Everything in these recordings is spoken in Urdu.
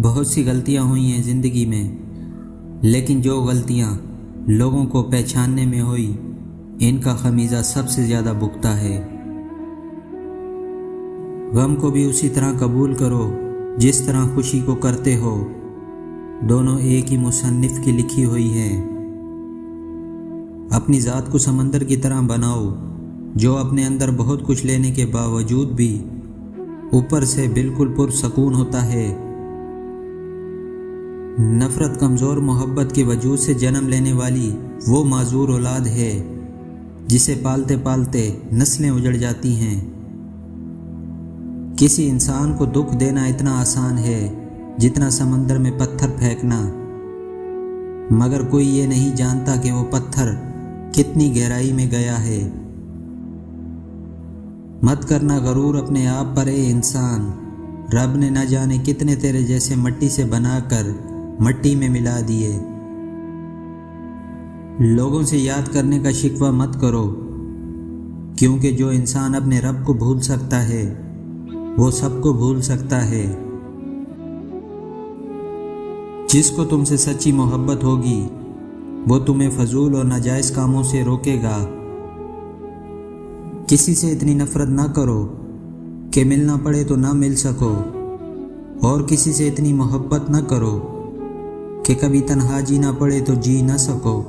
بہت سی غلطیاں ہوئی ہیں زندگی میں، لیکن جو غلطیاں لوگوں کو پہچاننے میں ہوئی، ان کا خمیزہ سب سے زیادہ بھگتا ہے۔ غم کو بھی اسی طرح قبول کرو جس طرح خوشی کو کرتے ہو، دونوں ایک ہی مصنف کی لکھی ہوئی ہے۔ اپنی ذات کو سمندر کی طرح بناؤ جو اپنے اندر بہت کچھ لینے کے باوجود بھی اوپر سے بالکل پرسکون ہوتا ہے۔ نفرت کمزور محبت کے وجود سے جنم لینے والی وہ معذور اولاد ہے جسے پالتے پالتے نسلیں اجڑ جاتی ہیں۔ کسی انسان کو دکھ دینا اتنا آسان ہے جتنا سمندر میں پتھر پھینکنا، مگر کوئی یہ نہیں جانتا کہ وہ پتھر کتنی گہرائی میں گیا ہے۔ مت کرنا غرور اپنے آپ پر اے انسان، رب نے نہ جانے کتنے تیرے جیسے مٹی سے بنا کر مٹی میں ملا دیے۔ لوگوں سے یاد کرنے کا شکوہ مت کرو، کیونکہ جو انسان اپنے رب کو بھول سکتا ہے وہ سب کو بھول سکتا ہے۔ جس کو تم سے سچی محبت ہوگی وہ تمہیں فضول اور ناجائز کاموں سے روکے گا۔ کسی سے اتنی نفرت نہ کرو کہ ملنا پڑے تو نہ مل سکو، اور کسی سے اتنی محبت نہ کرو کہ کبھی تنہا جینا پڑے تو جی نہ سکو۔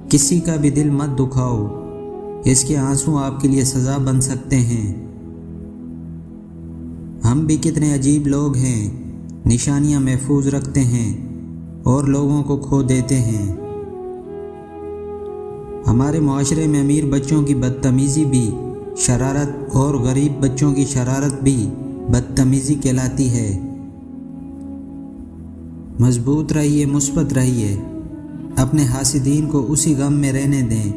کسی کا بھی دل مت دکھاؤ، اس کے آنسو آپ کے لیے سزا بن سکتے ہیں۔ ہم بھی کتنے عجیب لوگ ہیں، نشانیاں محفوظ رکھتے ہیں اور لوگوں کو کھو دیتے ہیں۔ ہمارے معاشرے میں امیر بچوں کی بدتمیزی بھی شرارت اور غریب بچوں کی شرارت بھی بدتمیزی کہلاتی ہے۔ مضبوط رہیے، مثبت رہیے، اپنے حاسدین کو اسی غم میں رہنے دیں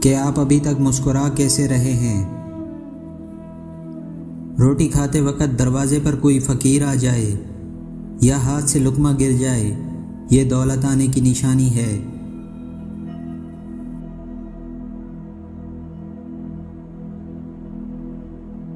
کہ آپ ابھی تک مسکرا کیسے رہے ہیں۔ روٹی کھاتے وقت دروازے پر کوئی فقیر آ جائے یا ہاتھ سے لقمہ گر جائے، یہ دولت آنے کی نشانی ہے۔